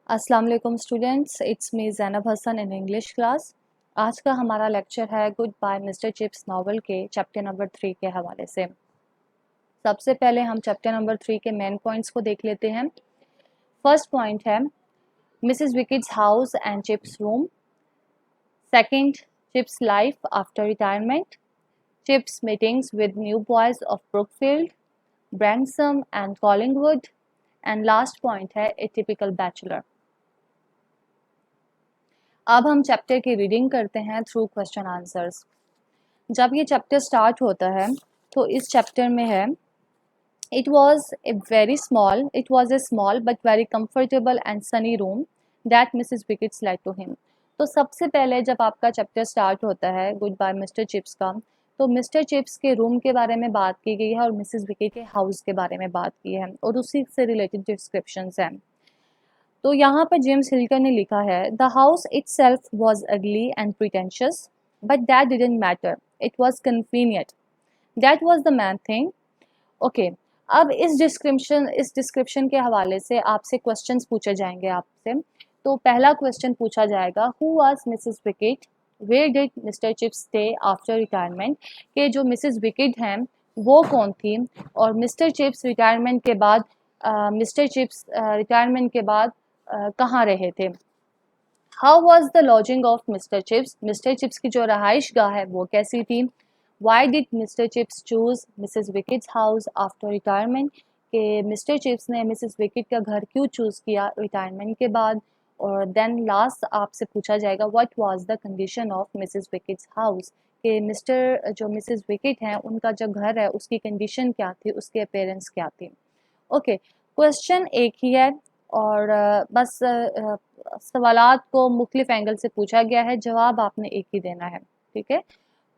अस्सलाम वालेकुम students, it's me Zainab Hassan in English class. आज का हमारा लेक्चर है goodbye Mister Chips novel के चैप्टर नंबर 3 के हवाले से। सबसे पहले हम चैप्टर नंबर 3 के मेन पॉइंट्स को देख लेते हैं। फर्स्ट पॉइंट है Mrs wickets house and chips room. Second, chips life after retirement, chips meetings with new boys of Brookfield, ब्रैंसम and Collingwood, and last point है ए टिपिकल बैचलर। अब हम chapter की रीडिंग करते हैं थ्रू क्वेश्चन आंसर्स। जब ये chapter start होता है तो इस चैप्टर में है it was a small but very comfortable and sunny room that Mrs. Wickets led to him। तो सबसे पहले जब आपका चैप्टर स्टार्ट होता है गुड बाय मिस्टर चिप्स का, तो मिस्टर चिप्स के रूम के बारे में बात की गई है और मिसेस विकेट के हाउस के बारे में बात की है और उसी से रिलेटेड डिस्क्रिप्शंस हैं। तो यहाँ पर जेम्स हिल्टन ने लिखा है द हाउस इटसेल्फ वाज अगली and pretentious but that didn't matter, it was convenient, that was the main thing. Okay, अब इस डिस्क्रिप्शन के हवाले से आपसे क्वेश्चंस पूछे जाएंगे आपसे। तो पहला क्वेश्चन पूछा जाएगा who was Mrs Wickett, where did mister Chips stay after retirement, के जो मिसेस विकेट हैं वो कौन थी और मिस्टर चिप्स रिटायरमेंट के बाद कहाँ रहे थे। How was the lodging of mister chips, mister Chips की जो रहाइश गाह है वो कैसी थी। Why did mister chips choose Mrs wickets house after retirement, के मिस्टर चिप्स ने मिसेस विकेट का घर क्यों चूज किया रिटायरमेंट के बाद। और देन लास्ट आपसे पूछा जाएगा what was the condition of Mrs wickets house, के मिसेस विकेट हैं उनका जो घर है उसकी कंडीशन क्या थी, उसकी अपीयरेंस क्या थी। ओके, क्वेश्चन एक ही है और बस सवालात को मुख्तलिफ एंगल से पूछा गया है, जवाब आपने एक ही देना है। ठीक है,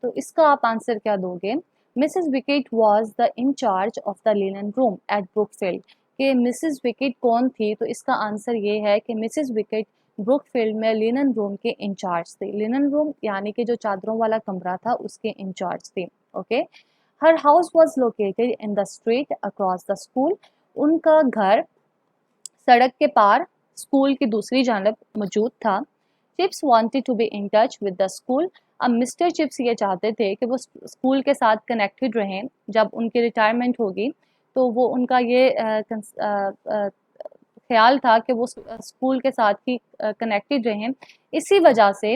तो इसका आप आंसर क्या दोगे। Mrs Wickett was the incharge of the linen room at Brookfield, कि मिसेस विकेट कौन थी, तो इसका आंसर ये है कि मिसेस विकेट ब्रुकफील्ड में लिनन रूम के इंचार्ज थे। लिनन रूम यानी कि जो चादरों वाला कमरा था उसके इंचार्ज थी। Okay, her house was located in the street across the school, उनका घर सड़क के पार स्कूल की दूसरी जानब मौजूद था। Chips wanted to be in touch with the school, अब मिस्टर चिप्स ये चाहते थे कि वो स्कूल के साथ कनेक्टेड रहें। जब उनकी रिटायरमेंट होगी तो वो उनका ये ख्याल था कि वो स्कूल के साथ ही कनेक्टेड रहें। इसी वजह से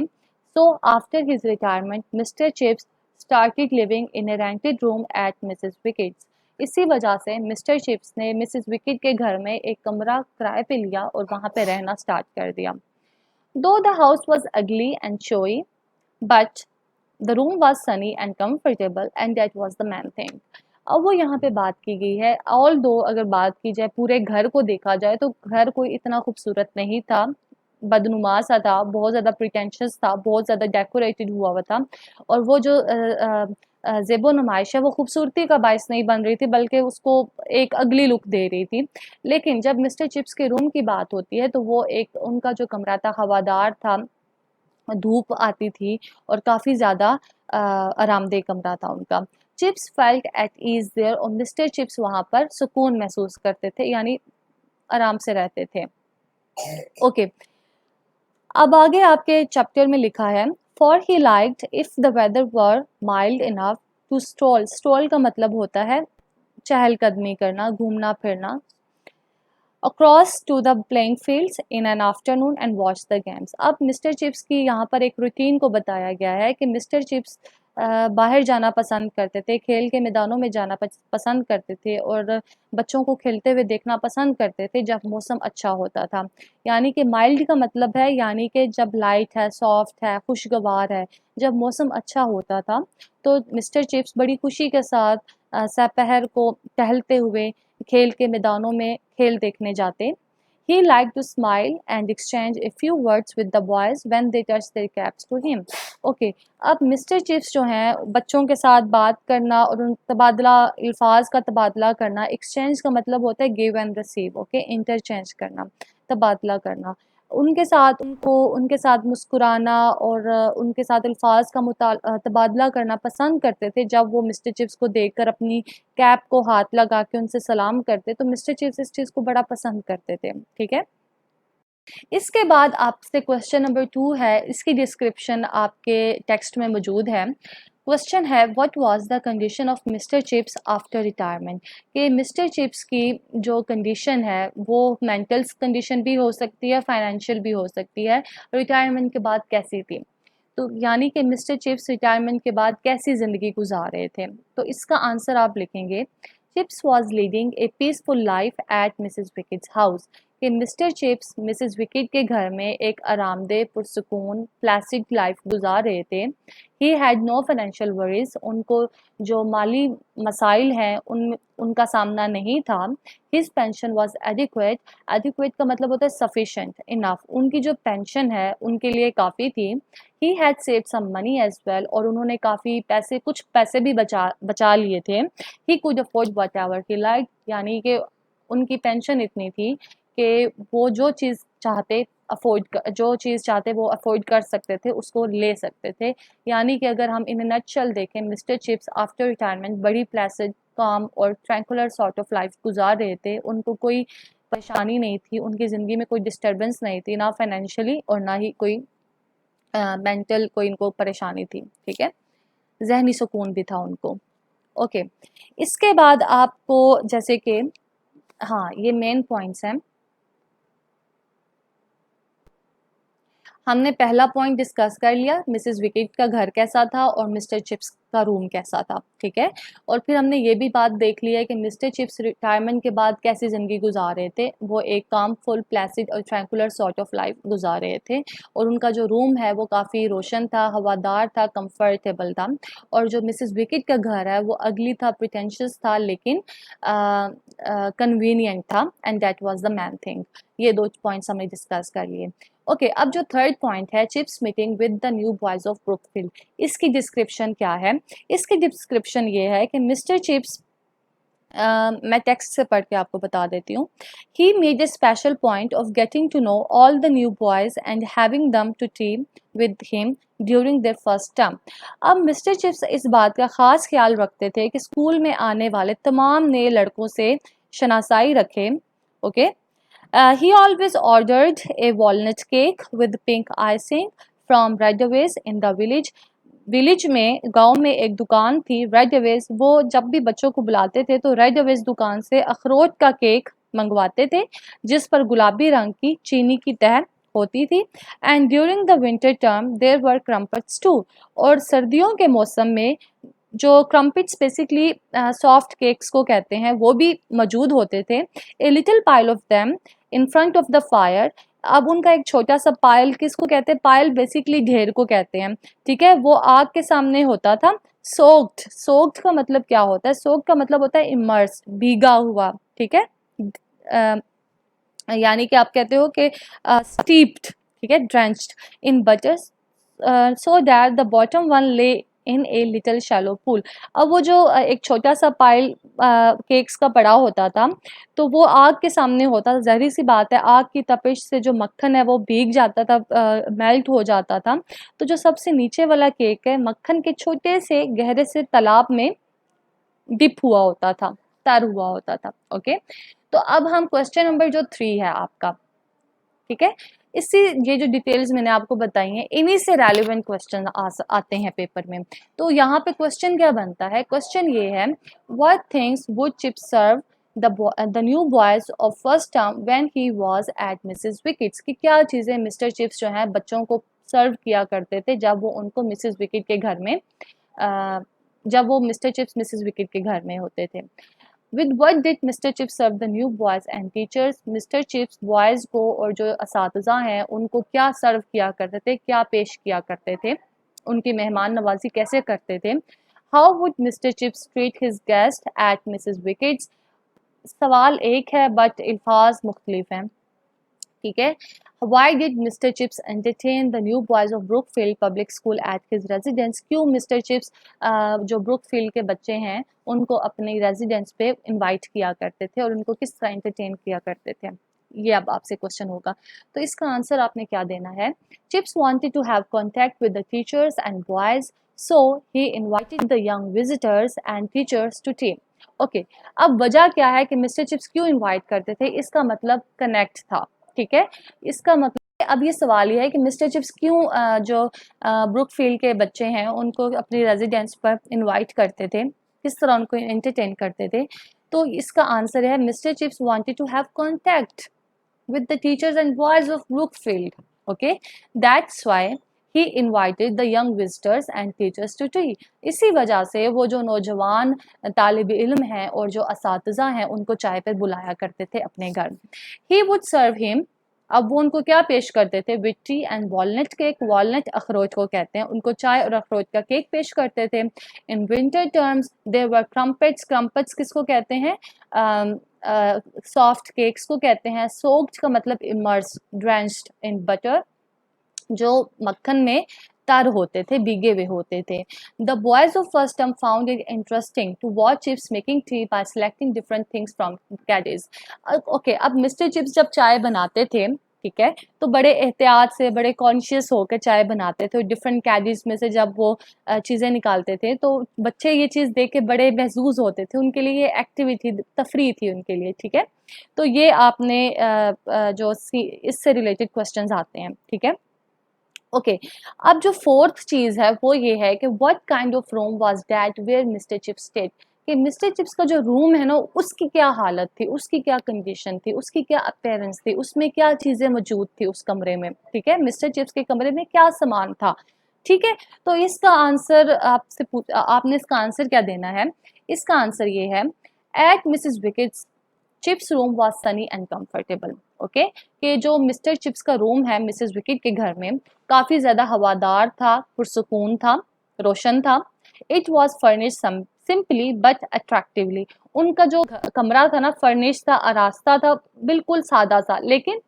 after his retirement mister chips started living in A rented room at Mrs wickets, इसी वजह से मिस्टर चिप्स ने मिसेस विकेट के घर में एक कमरा किराए पे लिया और वहाँ पे रहना स्टार्ट कर दिया। दो द हाउस वॉज अगली and showy but the room was Sunny and comfortable and that was the man thing. अब वो यहाँ पे बात की गई है, ऑल दो अगर बात की जाए पूरे घर को देखा जाए तो घर कोई इतना खूबसूरत नहीं था, बदनुमा सा था, बहुत ज़्यादा प्रिटेंशियस था, बहुत ज़्यादा डेकोरेटेड हुआ हुआ था और वो जो ज़ेबो नुमाइश है वो खूबसूरती का बायस नहीं बन रही थी बल्कि उसको एक अगली लुक दे रही थी। लेकिन जब मिस्टर चिप्स के रूम की बात होती है तो वो एक उनका जो कमरा था हवादार था, धूप आती थी और काफ़ी ज़्यादा आरामदेह कमरा था उनका। Chips felt at ease there, और मिस्टर चिप्स वहाँ पर सुकून महसूस करते थे यानी आराम से रहते थे। ओके, अब आगे आपके चैप्टर में लिखा है for he liked if the weather were mild enough to stroll, stroll का मतलब होता है चहलकदमी करना, घूमना फिरना, across to the playing fields in an afternoon and watch the games. अब मिस्टर चिप्स की यहाँ पर एक रूटीन को बताया गया है कि मिस्टर चिप्स बाहर जाना पसंद करते थे, खेल के मैदानों में जाना पसंद करते थे और बच्चों को खेलते हुए देखना पसंद करते थे जब मौसम अच्छा होता था। यानी कि माइल्ड का मतलब है यानी कि जब लाइट है, सॉफ्ट है, खुशगवार है, जब मौसम अच्छा होता था तो मिस्टर चिप्स बड़ी खुशी के साथ दोपहर को टहलते हुए खेल के मैदानों में खेल देखने जाते। He liked to smile and exchange a few words with the boys when they touched their caps to him। Okay, अब मिस्टर चिप्स जो हैं बच्चों के साथ बात करना और उन अल्फाज का तबादला करना, एक्सचेंज का मतलब होता है give and receive. Okay, interchange करना, तबादला करना, उनके साथ मुस्कुराना और उनके साथ अल्फाज का तबादला करना पसंद करते थे। जब वो मिस्टर चिप्स को देखकर अपनी कैप को हाथ लगा के उनसे सलाम करते तो मिस्टर चिप्स इस चीज़ को बड़ा पसंद करते थे। ठीक है, इसके बाद आपसे क्वेश्चन नंबर 2 है, इसकी डिस्क्रिप्शन आपके टेक्स्ट में मौजूद है। क्वेश्चन है, what was the condition of mister chips after retirement, कि मिस्टर चिप्स की जो कंडीशन है वो मेंटल कंडीशन भी हो सकती है, फाइनेंशियल भी हो सकती है, रिटायरमेंट के बाद कैसी थी। तो यानी कि मिस्टर चिप्स रिटायरमेंट के बाद कैसी ज़िंदगी गुजार रहे थे। तो इसका आंसर आप लिखेंगे, chips was leading a peaceful life at Mrs wickets house, कि मिस्टर चिप्स मिसेस विकेट के घर में एक आरामदेह पुरसकून प्लास्टिक लाइफ गुजार रहे थे। He had no financial worries, उनको जो माली मसाइल हैं उनका सामना नहीं था। His pension was adequate, adequate का मतलब होता है सफिशेंट, इनफ, उनकी जो पेंशन है उनके लिए काफ़ी थी। He had saved some money as well, और उन्होंने काफ़ी पैसे, कुछ पैसे भी बचा लिए थे। He could afford what ever he like, यानी कि उनकी पेंशन इतनी थी कि वो जो चीज़ चाहते जो चीज़ चाहते वो अफोर्ड कर सकते थे, उसको ले सकते थे। यानी कि अगर हम इन अ नटशेल देखें, मिस्टर चिप्स आफ्टर रिटायरमेंट बड़ी प्लेसेंट, काम और ट्रैंकुलर सॉर्ट ऑफ लाइफ गुजार रहे थे। उनको कोई परेशानी नहीं थी, उनकी ज़िंदगी में कोई डिस्टर्बेंस नहीं थी, ना फाइनेंशियली और ना ही कोई मेंटल कोई इनको परेशानी थी। ठीक है, जहनी सुकून भी था उनको। ओके, इसके बाद आपको जैसे कि, हाँ ये मेन पॉइंट्स हैं। हमने पहला पॉइंट डिस्कस कर लिया, मिसेस विकेट का घर कैसा था और मिस्टर चिप्स का रूम कैसा था। ठीक है, और फिर हमने ये भी बात देख ली है कि मिस्टर चिप्स रिटायरमेंट के बाद कैसी ज़िंदगी गुजार रहे थे। वो एक कामफुल, प्लेसिड और ट्रैंकुलर सॉर्ट ऑफ लाइफ गुजार रहे थे, और उनका जो रूम है वो काफ़ी रोशन था, हवादार था, कंफर्टेबल था। और जो मिसेस विकेट का घर है वो अगली था, प्रिटेंशियस था, लेकिन कन्वीनियंट था, and that was the main thing. ये दो पॉइंट्स हमने डिस्कस कर लिए। ओके, अब जो थर्ड पॉइंट है, chips meeting with the new boys of Brookfield, इसकी डिस्क्रिप्शन क्या है। इसकी डिस्क्रिप्शन ये है कि मिस्टर चिप्स, मैं टेक्स्ट से पढ़ के आपको बता देती हूँ। He made a special point of getting to know all the new boys and having them to tea with him during their first term. अब मिस्टर चिप्स इस बात का ख़ास ख्याल रखते थे कि स्कूल में आने वाले तमाम नए लड़कों से शनासाई रखें। Okay, he always ordered a walnut cake with pink icing from Redways in the village. Village में, गांव में एक दुकान थी रेडवेज, वो जब भी बच्चों को बुलाते थे तो रेडवेज दुकान से अखरोट का केक मंगवाते थे जिस पर गुलाबी रंग की चीनी की तह होती थी। And during the winter term there were क्रम्पट्स to, और सर्दियों के मौसम में जो क्रम्पिट्स बेसिकली सॉफ्ट केक्स को कहते हैं वो भी मौजूद होते थे। A little pile of them in front of the fire, अब उनका एक छोटा सा पायल, किसको कहते हैं, पायल बेसिकली ढेर को कहते हैं। ठीक है, वो आग के सामने होता था। सोक्ड, सोक्ड का मतलब क्या होता है, सोक्ड का मतलब होता है इमर्स, भीगा हुआ। ठीक है, यानी कि आप कहते हो कि स्टीप्ड, ठीक है, drenched in butter so that the bottom one ले इन ए लिटिल शैलो पूल। अब वो जो एक छोटा सा पाइल केक्स का पड़ा होता था तो वो आग के सामने होता था। ज़ाहिर सी बात है, आग की तपिश से जो मक्खन है वो भीग जाता था, मेल्ट हो जाता था। तो जो सबसे नीचे वाला केक है, मक्खन के छोटे से गहरे से तालाब में डिप हुआ होता था, तर हुआ होता था। ओके, तो अब हम क्वेश्चन नंबर जो 3 है आपका, ठीक है, इससे ये जो डिटेल्स मैंने आपको बताई हैं इन्हीं से रेलिवेंट क्वेश्चन आते हैं पेपर में। तो यहाँ पे क्वेश्चन क्या बनता है, क्वेश्चन ये है, what things would Chips serve the new boys of first term when he was at Mrs Wickett's, की क्या चीज़ें मिस्टर चिप्स जो है बच्चों को सर्व किया करते थे जब वो उनको मिसेस विकेट के घर में जब वो मिस्टर चिप्स मिसेस विकेट के घर में होते थे। With what did Mr. Chips serve the new boys and teachers? Mr. Chips boys को और जो असातिज़ा हैं उनको क्या सर्व किया करते थे, क्या पेश किया करते थे, उनकी मेहमान नवाजी कैसे करते थे। How would Mr. Chips treat his guest at Mrs. Wicked's? सवाल एक है बट अल्फाज मुख्तलिफ हैं। ठीक है, Why did Mr. Chips entertain the new boys of Brookfield Public School at his residence? क्यों मिस्टर चिप्स जो ब्रुकफील्ड के बच्चे हैं उनको अपने रेजिडेंस पे इनवाइट किया करते थे और उनको किस तरह एंटरटेन किया करते थे, ये अब आपसे क्वेश्चन होगा। तो इसका आंसर आपने क्या देना है, chips wanted to have contact with the teachers and boys, so he invited the young visitors and teachers to tea. Okay, अब वजह क्या है कि मिस्टर चिप्स क्यों इनवाइट करते थे, इसका मतलब कनेक्ट था। ठीक है। इसका मतलब अब ये सवाल ये है कि मिस्टर चिप्स क्यों जो ब्रुकफील्ड के बच्चे हैं उनको अपनी रेजिडेंस पर इनवाइट करते थे, किस तरह उनको एंटरटेन करते थे। तो इसका आंसर है Mr Chips wanted to have contact with the teachers and boys of Brookfield. Okay, that's why he invited the young visitors and teachers to tea. इसी वजह से वो जो नौजवान तालिब इल्म हैं और जो असातिज़ा हैं उनको चाय पर बुलाया करते थे अपने घर। He would serve him, अब वो उनको क्या पेश करते थे, with T and walnut cake, walnut अखरोट को कहते हैं, उनको चाय और अखरोट का केक पेश करते थे। In winter terms there were क्रम्पेट्स, क्रम्पेट्स किसको कहते हैं, सॉफ्ट केक्स को कहते हैं। सोक्ड का मतलब इमर्स, ड्रेंच्ड इन बटर, जो मक्खन में तर होते थे, भीगे हुए होते थे। The boys of first term found it interesting to watch Chips making tea by selecting different things from caddies. Okay, अब मिस्टर चिप्स जब चाय बनाते थे, ठीक है, तो बड़े एहतियात से, बड़े कॉन्शियस होकर चाय बनाते थे। डिफरेंट कैडीज में से जब वो चीज़ें निकालते थे तो बच्चे ये चीज़ देख के बड़े महजूज होते थे, उनके लिए ये एक्टिविटी तफरी थी उनके लिए, ठीक है। तो ये आपने जो इससे रिलेटेड क्वेश्चंस आते हैं, ठीक है। ओके, अब जो फोर्थ चीज़ है वो ये है कि what kind of room was that where Mr Chips stayed, कि मिस्टर चिप्स का जो रूम है ना उसकी क्या हालत थी, उसकी क्या कंडीशन थी, उसकी क्या अपीयरेंस थी, उसमें क्या चीज़ें मौजूद थी उस कमरे में, ठीक है। मिस्टर चिप्स के कमरे में क्या सामान था, ठीक है। तो इसका आंसर आपने इसका आंसर क्या देना है, इसका आंसर ये है, eight Mrs wickets chips room was Sunny and comfortable. Okay, कि जो मिस्टर चिप्स का रूम है मिसेस विकेट के घर में काफ़ी ज़्यादा हवादार था, पुरसुकून था, रोशन था। It was furnish simply but attractively, उनका जो कमरा था ना फर्निश था, आरास्ता था, बिल्कुल सादा सा लेकिन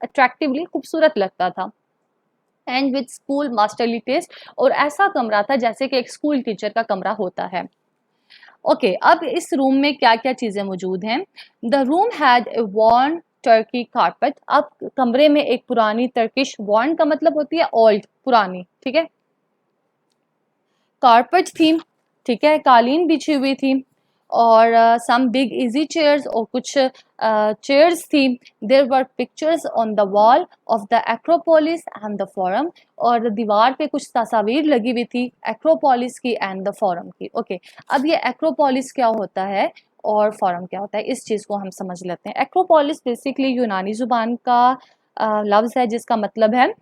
अट्रैक्टिवली खूबसूरत लगता था। And with school masterly taste, और ऐसा कमरा था जैसे कि एक स्कूल टीचर का कमरा होता है। ओके, अब इस रूम में क्या क्या चीज़ें मौजूद हैं। The room had a worn Turkey carpet, अब कमरे में एक पुरानी टर्किश, वॉर्न का मतलब होती है ओल्ड, पुरानी, ठीक है, कारपेट थी, ठीक है, कालीन बिछी हुई थी, और सम बिग इजी चेयर्स, और कुछ चेयर्स थी। There were pictures on the wall of the Acropolis and the Forum, और दीवार पे कुछ तस्वीर लगी हुई थी एक्रोपोलिस की एंड द फोरम की। ओके, अब ये एक्रोपोलिस क्या होता है और फोरम क्या होता है, इस चीज़ को हम समझ लेते हैं। एक्रोपोलिस बेसिकली यूनानी ज़ुबान का लफ्ज़ है जिसका मतलब है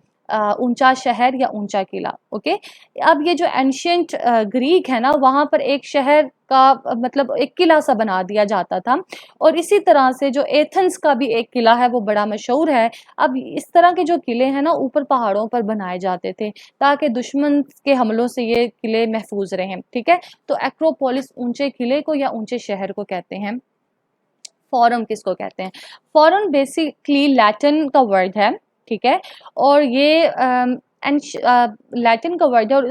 ऊंचा शहर या ऊंचा किला। ओके, अब ये जो एंशियंट ग्रीक है ना, वहाँ पर एक शहर का मतलब एक किला सा बना दिया जाता था, और इसी तरह से जो एथेंस का भी एक किला है वो बड़ा मशहूर है। अब इस तरह के जो किले हैं ना ऊपर पहाड़ों पर बनाए जाते थे ताकि दुश्मन के हमलों से ये किले महफूज रहें, ठीक है। तो एक्रोपोलिस ऊंचे किले को या ऊंचे शहर को कहते हैं। फोरम किसको कहते हैं, फोरम बेसिकली लैटिन का वर्ड है, ठीक है, और ये लैटिन का वर्ड है, और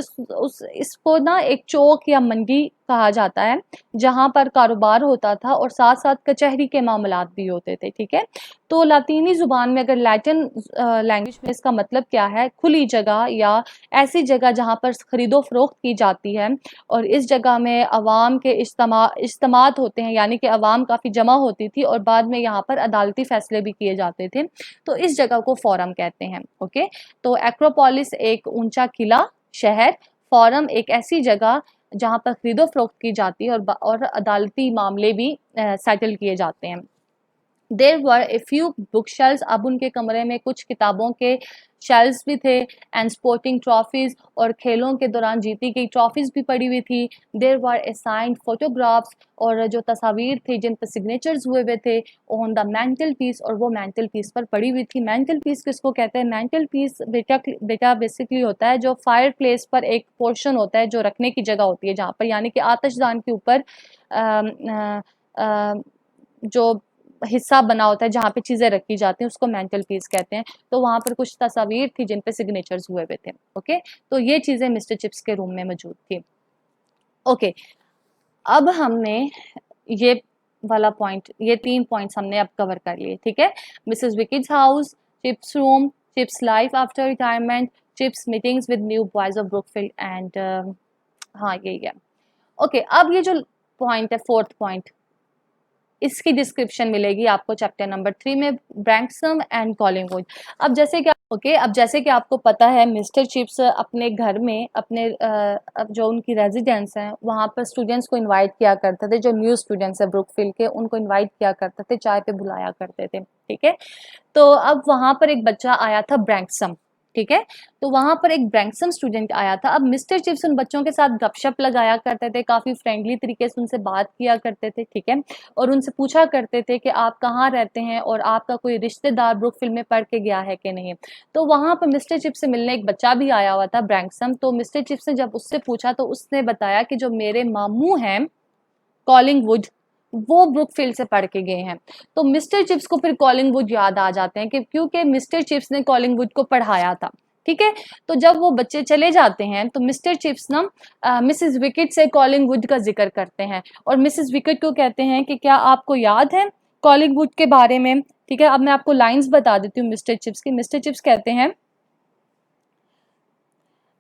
इसको ना एक चौक या मंडी कहा जाता है जहाँ पर कारोबार होता था और साथ साथ कचहरी के मामलात भी होते थे, ठीक है। तो लातीनी ज़ुबान में अगर लैटिन लैंग्वेज में इसका मतलब क्या है, खुली जगह या ऐसी जगह जहाँ पर खरीदो फरोख्त की जाती है, और इस जगह में अवाम के इज्तिमात होते हैं, यानी कि अवाम काफ़ी जमा होती थी और बाद में यहाँ पर अदालती फ़ैसले भी किए जाते थे, तो इस जगह को फोरम कहते हैं। ओके, तो एक्रोपोलिस एक ऊंचा किला शहर, फोरम एक ऐसी जगह जहाँ पर खरीदो फरोख्त की जाती है और अदालती मामले भी सेटल किए जाते हैं। There were a few book shelves, अब उनके कमरे में कुछ किताबों के शेल्स भी थे, एंड स्पोर्टिंग ट्रॉफीज, और खेलों के दौरान जीती गई ट्रॉफीज भी पड़ी हुई थी। There were a signed photographs, और जो तस्वीर थी जिन पर सिग्नेचर्स हुए हुए थे ऑन द मेंटल पीस, और वो मेंटल पीस पर पड़ी हुई थी। मेंटल पीस किसको कहते हैं, मेंटल पीस बेटा बेसिकली होता है जो फायर प्लेस पर एक पोर्शन होता है जो रखने की जगह होती है जहाँ पर, यानी कि आतिशदान के ऊपर जो हिस्सा बना होता है जहाँ पे चीज़ें रखी जाती हैं उसको मेंटल पीस कहते हैं। तो वहाँ पर कुछ तस्वीर थी जिन पे सिग्नेचर्स हुए हुए थे। ओके, तो ये चीज़ें मिस्टर चिप्स के रूम में मौजूद थी। ओके, अब हमने ये वाला पॉइंट, ये 3 पॉइंट्स हमने अब कवर कर लिए, ठीक है। Mrs विकिड्स house, chips room, chips life after retirement, chips meetings with new boys of Brookfield and हाँ यही है। ओके, अब ये जो पॉइंट है, फोर्थ पॉइंट, इसकी डिस्क्रिप्शन मिलेगी आपको चैप्टर नंबर 3 में, ब्रैंक्सम एंड कॉलिंगवुड। अब जैसे कि आपको पता है, मिस्टर चिप्स अपने घर में अपने अब जो उनकी रेजिडेंस हैं वहाँ पर स्टूडेंट्स को इनवाइट किया करते थे, जो न्यू स्टूडेंट्स हैं ब्रुकफील्ड के, उनको इनवाइट किया करते थे, चाय पे बुलाया करते थे, ठीक है। तो अब वहाँ पर एक बच्चा आया था ब्रैंक्सम, ठीक है। तो वहाँ पर एक ब्रैंक्सम स्टूडेंट आया था। अब मिस्टर चिप्स उन बच्चों के साथ गपशप लगाया करते थे, काफ़ी फ्रेंडली तरीके से उनसे बात किया करते थे, ठीक है। और उनसे पूछा करते थे कि आप कहाँ रहते हैं और आपका कोई रिश्तेदार ब्रुकफील्ड में पढ़ के गया है कि नहीं। तो वहाँ पर मिस्टर चिप्स से मिलने एक बच्चा भी आया हुआ था ब्रैंक्सम। तो मिस्टर चिप्स ने जब उससे पूछा तो उसने बताया कि जो मेरे मामू हैं कॉलिंगवुड, वो ब्रुकफील्ड से पढ़ के गए हैं। तो मिस्टर चिप्स को फिर कॉलिंगवुड याद आ जाते हैं कि क्योंकि मिस्टर चिप्स ने कॉलिंगवुड को पढ़ाया था, ठीक है। तो जब वो बच्चे चले जाते हैं तो मिस्टर चिप्स ना मिसेस विकेट से कॉलिंगवुड का जिक्र करते हैं और मिसेस विकेट को कहते हैं कि क्या आपको याद है कॉलिंगवुड के बारे में, ठीक है। अब मैं आपको लाइंस बता देती हूँ मिस्टर चिप्स की। मिस्टर चिप्स कहते हैं,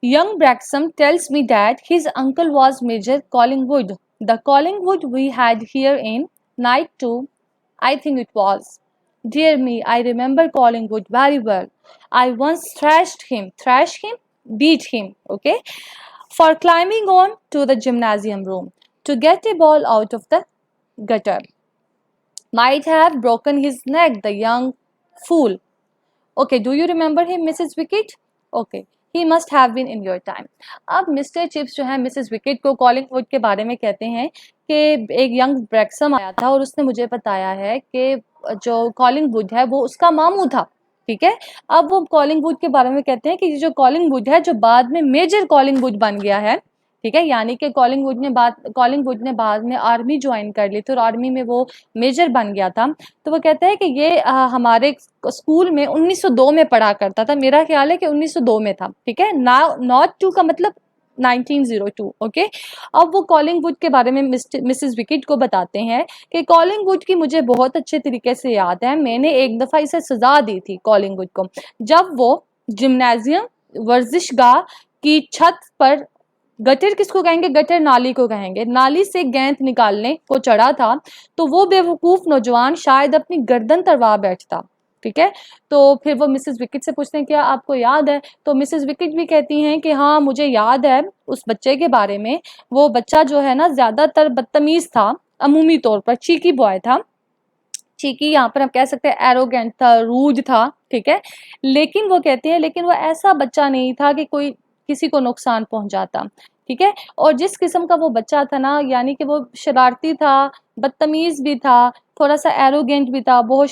Young Braxham tells me that his uncle was Major Collingwood. The Collingwood we had here in night 2, I think it was. Dear me, I remember Collingwood very well. I once thrashed him, beat him, okay, for climbing on to the gymnasium room to get a ball out of the gutter. Might have broken his neck, the young fool. Okay, do you remember him, Mrs. Wicket? Okay, he must have been in your time. अब mister Chips जो है Mrs wicket को Collingwood के बारे में कहते हैं कि एक यंग ब्रैक्सम आया था और उसने मुझे बताया है कि जो कॉलिंगवुड है वो उसका मामू था, ठीक है। अब वो कॉलिंगवुड के बारे में कहते हैं कि जो कॉलिंगवुड है जो बाद में मेजर कॉलिंगवुड बन गया है, ठीक है, यानी कि कॉलिंगवुड ने बाद में आर्मी ज्वाइन कर ली थी और आर्मी में वो मेजर बन गया था। तो वो कहता है कि ये हमारे स्कूल में 1902 में पढ़ा करता था, मेरा ख्याल है कि 1902 में था, ठीक है। नॉट टू का मतलब 1902, ओके। अब वो कॉलिंगवुड के बारे में मिसेस विकेट को बताते हैं कि कॉलिंगवुड की मुझे बहुत अच्छे तरीके से याद है, मैंने एक दफ़ा इसे सजा दी थी कॉलिंगवुड को, जब वो जिम्नाजियम वर्जिशगाह की छत पर, गटर किसको कहेंगे, गटर नाली को कहेंगे, नाली से गेंद निकालने को चढ़ा था तो वो बेवकूफ़ नौजवान शायद अपनी गर्दन तरवा बैठता, ठीक है। तो फिर वो मिसेस विकेट से पूछते हैं क्या आपको याद है, तो मिसेस विकेट भी कहती हैं कि हाँ मुझे याद है उस बच्चे के बारे में। वो बच्चा जो है ना ज़्यादातर बदतमीज़ था, अमूमी तौर पर चीकी बॉय था, चीकी यहाँ पर हम कह सकते हैं एरोगेंट था, रूड था, ठीक है। लेकिन वो कहते हैं लेकिन वो ऐसा बच्चा नहीं था कि कोई किसी को नुकसान पहुंचाता, ठीक है। और जिस किस्म का वो बच्चा था ना, यानी कि वो शरारती था, बदतमीज़ भी था, थोड़ा सा एरोगेंट भी था, बहुत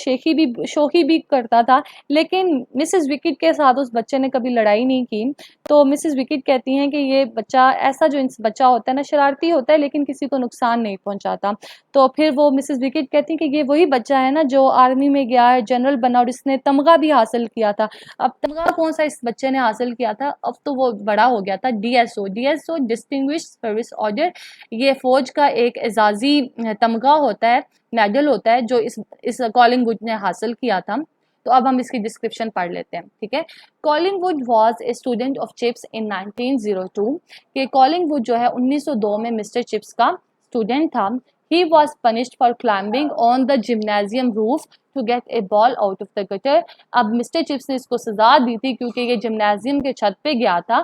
शोखी भी करता था, लेकिन मिसेस विकेट के साथ उस बच्चे ने कभी लड़ाई नहीं की। तो मिसेस विकेट कहती हैं कि ये बच्चा ऐसा जो बच्चा होता है ना, शरारती होता है लेकिन किसी को नुकसान नहीं पहुंचाता। तो फिर वो मिसेस विकेट कहती हैं कि ये वही बच्चा है ना जो आर्मी में गया है, जनरल बना और इसने तमगा भी हासिल किया था। अब तमगा कौन सा इस बच्चे ने हासिल किया था, अब तो वो बड़ा हो गया था, DSO डिस्टिंग्विश्ड सर्विस ऑर्डर। ये फौज का एक एजाजी तमगा होता है, मेडल होता है जो इस कॉलिंगवुड ने हासिल किया था। तो अब हम इसकी डिस्क्रिप्शन पढ़ लेते हैं, ठीक है। Collingwood was a student of chips इन 1902। कि कॉलिंगवुड जो है 1902 में मिस्टर चिप्स का स्टूडेंट था। He was punished for climbing on the gymnasium roof to get a ball out of the gutter. अब मिस्टर चिप्स ने इसको सजा दी थी क्योंकि ये जिम्नाजियम के छत पे गया था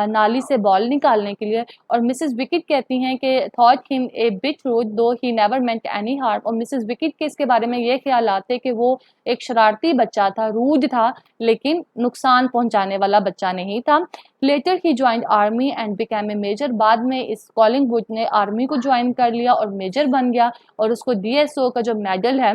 नाली से बॉल निकालने के लिए। और मिसेस विकेट कहती हैं कि thought him a bit rude दो he never meant any harm. और मिसेस विकेट के इसके बारे में ये ख्याल आते कि वो एक शरारती बच्चा था, रूड था, लेकिन नुकसान पहुंचाने वाला बच्चा नहीं था। Later he joined army and became a major. बाद में इस कॉलिंगवुड ने आर्मी को ज्वाइन कर लिया और मेजर बन गया और उसको DSO का जो मेडल है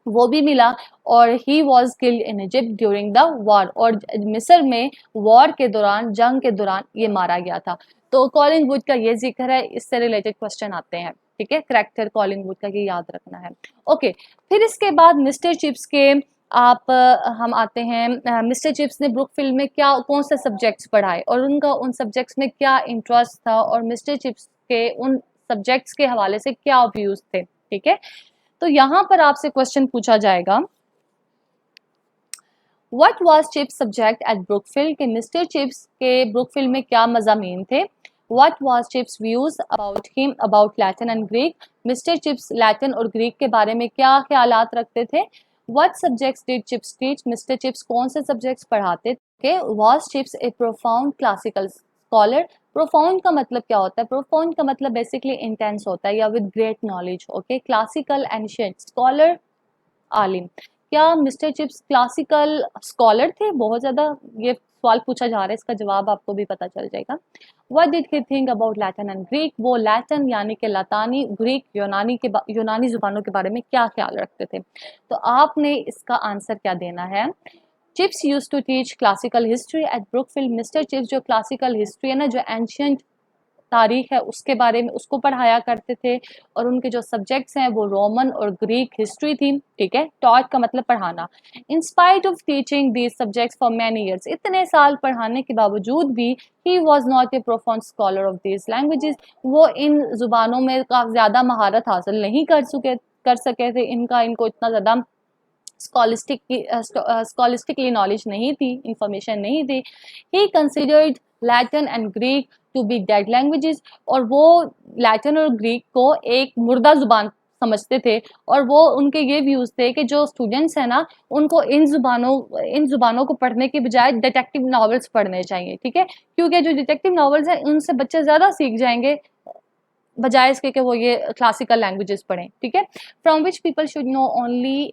वो भी मिला। और he was killed in Egypt during the war. और मिस्र में वॉर के दौरान, जंग के दौरान ये मारा गया था। तो कॉलिंगवुड का ये जिक्र है, इससे रिलेटेड क्वेश्चन आते हैं, ठीक है। करैक्टर कॉलिंगवुड का ये याद रखना है, ओके। फिर इसके बाद मिस्टर चिप्स के हम आते हैं मिस्टर चिप्स ने ब्रुकफील्ड में कौन से सब्जेक्ट्स पढ़ाए और उनका उन सब्जेक्ट्स में क्या इंटरेस्ट था और मिस्टर चिप्स के उन सब्जेक्ट्स के हवाले से क्या व्यूज थे, ठीक है। तो यहाँ पर आपसे क्वेश्चन पूछा जाएगा, what was chips subject at Brookfield, के मिस्टर चिप्स के ब्रुकफील्ड में क्या मज़ामीन थे। What was Chip's views about him about Latin and Greek? Mister chips Latin और ग्रीक के बारे में क्या ख्यालात रखते थे? What subjects did Chips teach? Mister chips कौन से सब्जेक्ट्स पढ़ाते थे? Was Chips a profound classical scholar? Profound का मतलब क्या होता है? प्रोफाउंड का मतलब बेसिकली इंटेंस होता है या with great knowledge. Okay, classical ancient scholar आलिम. क्या मिस्टर चिप्स क्लासिकल स्कॉलर थे? बहुत ज़्यादा ये सवाल पूछा जा रहा है, इसका जवाब आपको भी पता चल जाएगा. What did he think about Latin and Greek? वो लैटिन यानी कि लतानी, ग्रीक यूनानी जुबानों के बारे में क्या ख्याल रखते थे? तो आपने इसका आंसर क्या देना है? Chips use to teach classical history at Brookfield. Mr Chips जो क्लासिकल हिस्ट्री है ना, जो एंशियंट तारीख है उसके बारे में उसको पढ़ाया करते थे, और उनके जो सब्जेक्ट्स हैं वो रोमन और ग्रीक हिस्ट्री थी. ठीक है, टॉट का मतलब पढ़ाना. In spite of teaching these subjects for many years, इतने साल पढ़ाने के बावजूद भी he was not a profound scholar of these languages. वो इन जुबानों में काफ़ी ज़्यादा महारत हासिल नहीं कर सके थे. इनको इतना ज़्यादा स्कॉलिस्टिकली नॉलेज नहीं थी, इंफॉर्मेशन नहीं थी. He considered Latin and Greek to be dead languages, और वो लैटिन और ग्रीक को एक मुर्दा जुबान समझते थे, और वो उनके ये व्यूज़ थे कि जो स्टूडेंट्स हैं ना, उनको इन जुबानों को पढ़ने के बजाय डिटेक्टिव नॉवेल्स पढ़ने चाहिए. ठीक है, क्योंकि जो डिटेक्टिव नॉवेल्स हैं उनसे बच्चे ज़्यादा सीख जाएंगे बजाय इसके कि वो ये क्लासिकल लैंग्वेजेस पढ़ें. ठीक है, from which people should know only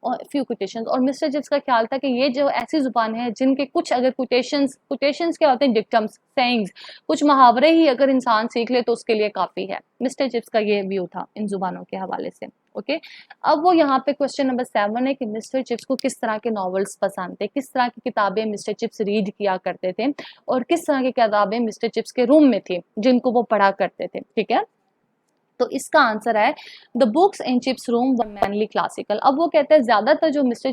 few quotations. और मिस्टर चिप्स का ख्याल था कि ये जो ऐसी जुबान है जिनके कुछ अगर कोटेशंस क्या होते हैं? डिक्टम्स, सेइंग्स, कुछ मुहावरे ही अगर इंसान सीख ले तो उसके लिए काफ़ी है. मिस्टर चिप्स का ये व्यू था इन जुबानों के हवाले से. ओके, अब वो यहाँ पे क्वेश्चन नंबर 7 है कि मिस्टर चिप्स को किस तरह के नॉवेल्स पसंद थे, किस तरह की किताबें मिस्टर चिप्स रीड किया करते थे, और किस तरह की किताबें मिस्टर चिप्स के रूम में थी जिनको वो पढ़ा करते थे. ठीक है, तो इसका आंसर है the books in Chips room were mainly classical. अब वो कहते हैं ज़्यादातर जो मिस्टर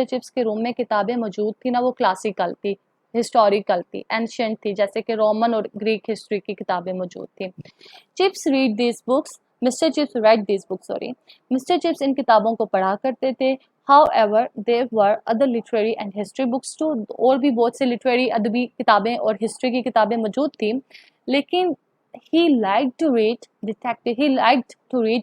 चिप्स के रूम में किताबें मौजूद थी ना, वो क्लासिकल थी, हिस्टोरिकल थी, एंशियंट थी, जैसे कि रोमन और ग्रीक हिस्ट्री की किताबें मौजूद थी. Chips read this books mister chips read this books sorry mister chips इन किताबों को पढ़ा करते थे. However, there were other literary and history books too. और भी बहुत से लिटरेरी अदबी किताबें और हिस्ट्री की किताबें मौजूद थी, लेकिन he liked to read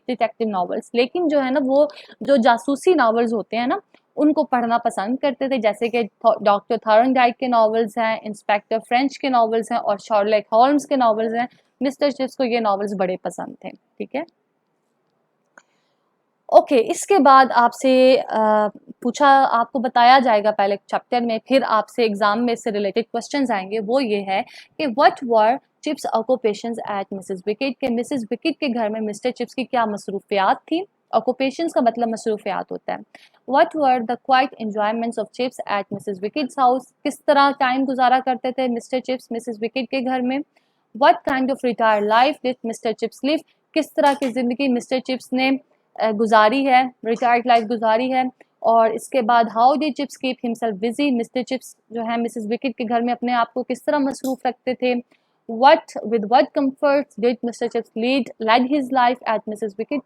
detective novels. लेकिन जो है ना, वो जो जासूसी नॉवेल्स होते हैं ना, उनको पढ़ना पसंद करते थे, जैसे कि डॉक्टर थॉर्नडाइक के नॉवेल्स हैं, इंस्पेक्टर फ्रेंच के नॉवेल्स हैं, और शर्लक होल्म्स के नॉवेल्स हैं. मिस्टर चिप्स को ये नॉवेल्स बड़े पसंद थे. ठीक है, ओके, इसके बाद आपसे आपको बताया जाएगा पहले चैप्टर में, फिर आपसे एग्जाम में इससे रिलेटेड क्वेश्चंस आएंगे. वो ये है कि what were chips occupations eight Mrs wicket, के मिसेस विकेट के घर में मिस्टर चिप्स की क्या मसरूफियात थी. ऑक्यूपेशंस का मतलब मसरूफियात होता है. What were the quite enjoyments of chips eight Mrs wickets house, किस तरह टाइम गुजारा करते थे मिस्टर चिप्स मिसेस विकेट के घर में. What kind of retired life did mister chips live, किस तरह की ज़िंदगी मिस्टर चिप्स ने गुजारी है, रिटायर्ड लाइफ गुजारी है. और इसके बाद how did chips keep himself busy, mister Chips जो है मिसेस विकेट के घर में अपने आप को किस तरह मसरूफ रखते थे. What comforts did mister Chips led his life at Mrs Wickett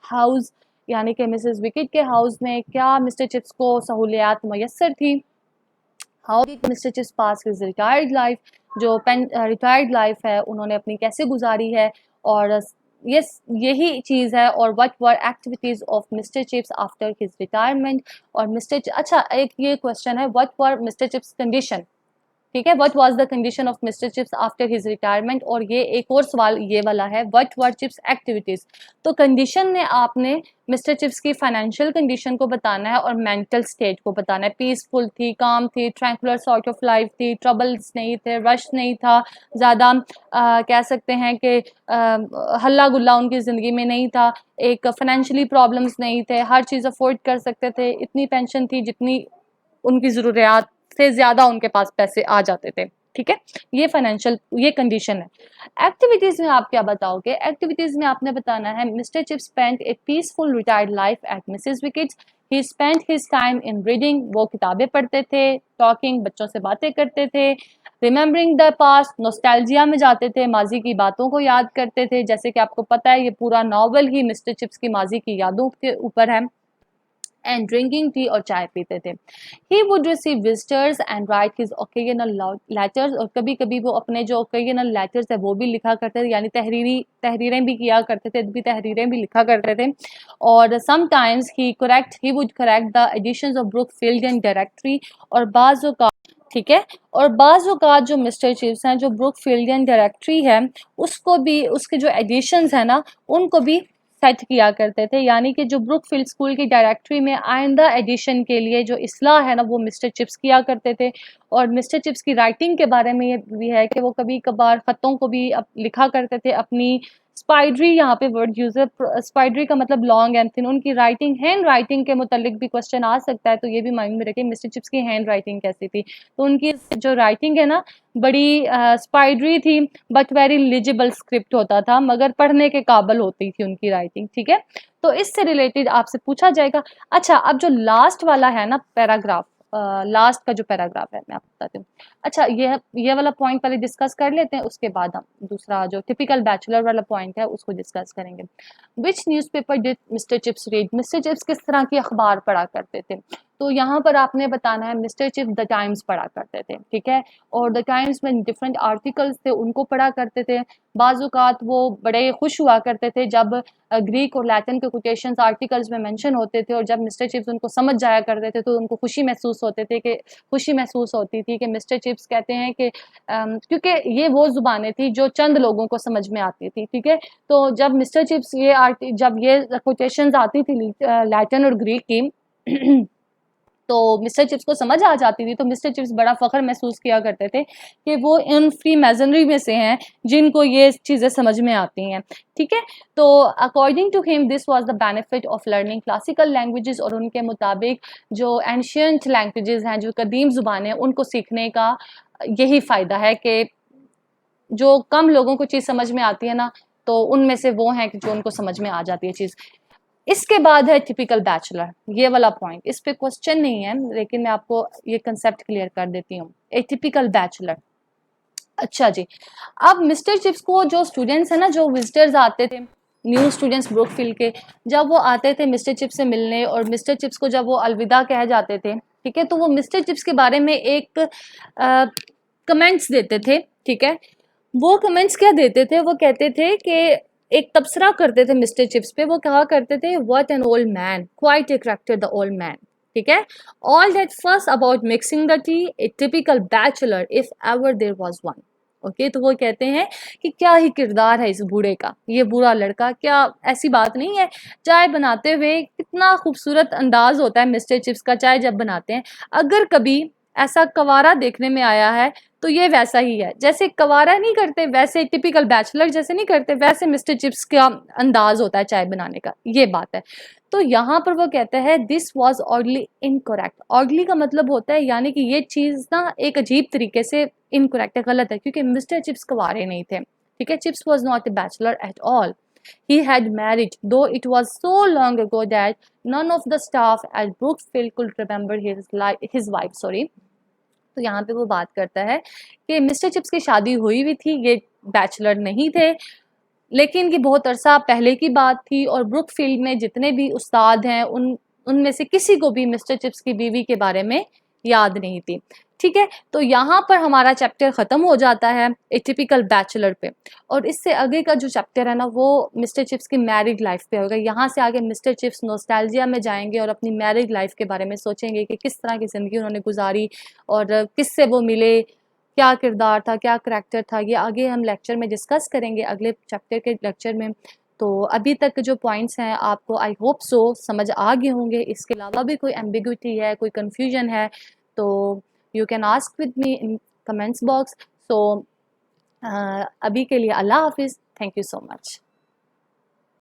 house, यानी कि मिसेस विकेट के हाउस में क्या मिस्टर चिप्स को सहूलियात मैसर थी. How did mister chips pass his retired life, जो रिटायर्ड लाइफ है उन्होंने अपनी कैसे गुजारी है. और यही चीज़ है. और what were activities of mister chips after his retirement. और अच्छा, एक ये क्वेश्चन है, what were mister chips condition. ठीक है, what was the condition of mister chips after his retirement. और ये एक और सवाल ये वाला है, व्हाट वर चिप्स एक्टिविटीज़. तो कंडीशन में आपने मिस्टर चिप्स की फाइनेंशियल कंडीशन को बताना है और मेंटल स्टेट को बताना है. पीसफुल थी, काम थी, ट्रैंकुलर सॉर्ट ऑफ लाइफ थी, ट्रबल्स नहीं थे, रश नहीं था ज़्यादा, कह सकते हैं कि हल्ला गुल्ला उनकी ज़िंदगी में नहीं था, एक फाइनेंशियली प्रॉब्लम्स नहीं थे, हर चीज़ अफोर्ड कर सकते थे, इतनी पेंशन थी जितनी उनकी ज़रूरियात से ज़्यादा उनके पास पैसे आ जाते थे. ठीक है, ये कंडीशन है. एक्टिविटीज़ में आप क्या बताओगे. एक्टिविटीज़ में आपने बताना है Mr chips spent A peaceful retired life at Mrs wickets. He spent his time in reading, वो किताबें पढ़ते थे, टॉकिंग, बच्चों से बातें करते थे, रिमेंबरिंग द पास्ट, नॉस्टैल्जिया में जाते थे, माजी की बातों को याद करते थे. जैसे कि आपको पता है ये पूरा नॉवल ही मिस्टर चिप्स की माजी की यादों के ऊपर है. एंड ड्रिंकिंग टी और चाय पीते थे। He would receive visitors and right his occasional letters, और कभी कभी वो अपने जो ओकेजनल लेटर्स है वो भी लिखा करते थे, यानी तहरीरें भी किया करते थे, तहरीरें भी लिखा करते थे। और sometimes he would correct the editions of ब्रुकफील्डियन directory, और ठीक है, और बाज़ औक़ात जो मिस्टर चिप्स हैं, जो ब्रुकफील्डियन डायरेक्टरी है, उसको भी, उसके जो एडिशंस हैं ना, उनको भी सेट किया करते थे। यानी कि जो ब्रुकफील्ड स्कूल की डायरेक्टरी में आइंदा एडिशन के लिए जो इस्लाह है ना, वो मिस्टर चिप्स किया करते थे। और मिस्टर चिप्स की राइटिंग के बारे में ये भी है कि वो कभी कभार ख़तों को भी लिखा करते थे अपनी स्पाइडरी, यहाँ पे वर्ड यूज़ है, स्पाइडरी का मतलब लॉन्ग एंड थिन। उनकी राइटिंग, हैंड राइटिंग के मुतालिक भी क्वेश्चन आ सकता है, तो ये भी माइंड में रखें मिस्टर चिप्स की हैंड राइटिंग कैसी थी। तो उनकी जो राइटिंग है ना, बड़ी स्पाइडरी थी, बट वेरी लिजिबल स्क्रिप्ट होता था, मगर पढ़ने के काबिल होती थी उनकी राइटिंग, ठीक है। तो इससे रिलेटेड आपसे पूछा जाएगा। अच्छा, अब जो लास्ट वाला है ना पैराग्राफ, लास्ट का जो पैराग्राफ है मैं आपको बताती हूँ। अच्छा, ये वाला पॉइंट पहले डिस्कस कर लेते हैं, उसके बाद हम दूसरा जो टिपिकल बैचलर वाला पॉइंट है उसको डिस्कस करेंगे। विच newspaper did mister chips read? Mister chips किस तरह की अखबार पढ़ा करते थे? तो यहाँ पर आपने बताना है मिस्टर चिप्स द टाइम्स पढ़ा करते थे, ठीक है। और द टाइम्स में डिफरेंट आर्टिकल्स थे, उनको पढ़ा करते थे। बाज़-औक़ात वो बड़े खुश हुआ करते थे जब ग्रीक और लैटिन के कोटेशंस आर्टिकल्स में मेंशन होते थे, और जब मिस्टर चिप्स उनको समझ जाया करते थे तो उनको खुशी महसूस होती थी कि मिस्टर चिप्स कहते हैं कि क्योंकि ये वो ज़ुबानें थी जो चंद लोगों को समझ में आती थी, ठीक है। तो जब मिस्टर चिप्स जब ये कोटेशंस आती थी लैटिन और ग्रीक की तो मिस्टर चिप्स को समझ आ जाती थी, तो मिस्टर चिप्स बड़ा फ़ख्र महसूस किया करते थे कि वो इन फ्री मेसनरी में से हैं जिनको ये चीज़ें समझ में आती हैं, ठीक है। तो according to him this was the benefit of learning classical languages, और उनके मुताबिक जो एंशियंट लैंग्वेजेस हैं, जो कदीम ज़ुबानें हैं, उनको सीखने का यही फ़ायदा है कि जो कम लोगों को चीज़ समझ में आती है ना, तो उनमें से वो हैं कि जो उनको समझ में आ जाती है चीज़। इसके बाद है टिपिकल बैचलर, ये वाला पॉइंट, इस पे क्वेश्चन नहीं है, लेकिन मैं आपको ये कंसेप्ट क्लियर कर देती हूँ। ए टिपिकल बैचलर, अच्छा जी, अब मिस्टर चिप्स को जो स्टूडेंट्स हैं ना, जो विजिटर्स आते थे, न्यू स्टूडेंट्स ब्रुकफील्ड के, जब वो आते थे मिस्टर चिप्स से मिलने, और मिस्टर चिप्स को जब वो अलविदा कह जाते थे, ठीक है, तो वो मिस्टर चिप्स के बारे में एक कमेंट्स देते थे, ठीक है। वो कमेंट्स क्या देते थे? वो कहते थे कि एक तबसरा करते थे मिस्टर चिप्स पे, वो कहा करते थे what an old man, quite a character the old man, ठीक है। All that fuss about mixing the tea, a typical bachelor if ever there was one. Okay, तो वो कहते हैं कि क्या ही किरदार है इस बूढ़े का, ये बूढ़ा लड़का, क्या ऐसी बात नहीं है। चाय बनाते हुए कितना खूबसूरत अंदाज होता है मिस्टर चिप्स का चाय जब बनाते हैं। अगर कभी ऐसा कवारा देखने में आया है तो ये वैसा ही है, जैसे कवारा नहीं करते वैसे, टिपिकल बैचलर जैसे नहीं करते वैसे मिस्टर चिप्स का अंदाज होता है चाय बनाने का, ये बात है। तो यहाँ पर वो कहते हैं this was oddly incorrect. Oddly का मतलब होता है यानी कि ये चीज़ ना एक अजीब तरीके से इनकरेक्ट है, गलत है, क्योंकि मिस्टर चिप्स कवारे नहीं थे, ठीक है। Chips was not a bachelor at all, he had married, though it was so long ago that none of the staff at Brookfield could remember his wife, sorry। तो यहाँ पे वो बात करता है कि मिस्टर चिप्स की शादी हुई हुई थी, ये बैचलर नहीं थे, लेकिन ये बहुत अरसा पहले की बात थी, और ब्रुकफील्ड में जितने भी उस्ताद हैं उनमें से किसी को भी मिस्टर चिप्स की बीवी के बारे में याद नहीं थी, ठीक है। तो यहाँ पर हमारा चैप्टर ख़त्म हो जाता है ए टिपिकल बैचलर पे, और इससे आगे का जो चैप्टर है ना वो मिस्टर चिप्स की मैरिड लाइफ पे होगा। यहाँ से आगे मिस्टर चिप्स नॉस्टैल्जिया में जाएंगे और अपनी मैरिड लाइफ के बारे में सोचेंगे कि किस तरह की ज़िंदगी उन्होंने गुजारी, और किससे वो मिले, क्या किरदार था, क्या करैक्टर था, ये आगे हम लेक्चर में डिस्कस करेंगे, अगले चैप्टर के लेक्चर में। तो अभी तक जो पॉइंट्स हैं आपको आई होप सो समझ आ गए होंगे। इसके अलावा भी कोई एम्बिग्विटी है, कोई कन्फ्यूजन है, तो you can ask with me in comments box. सो अभी के लिए अल्लाह हाफिज़, थैंक यू सो मच।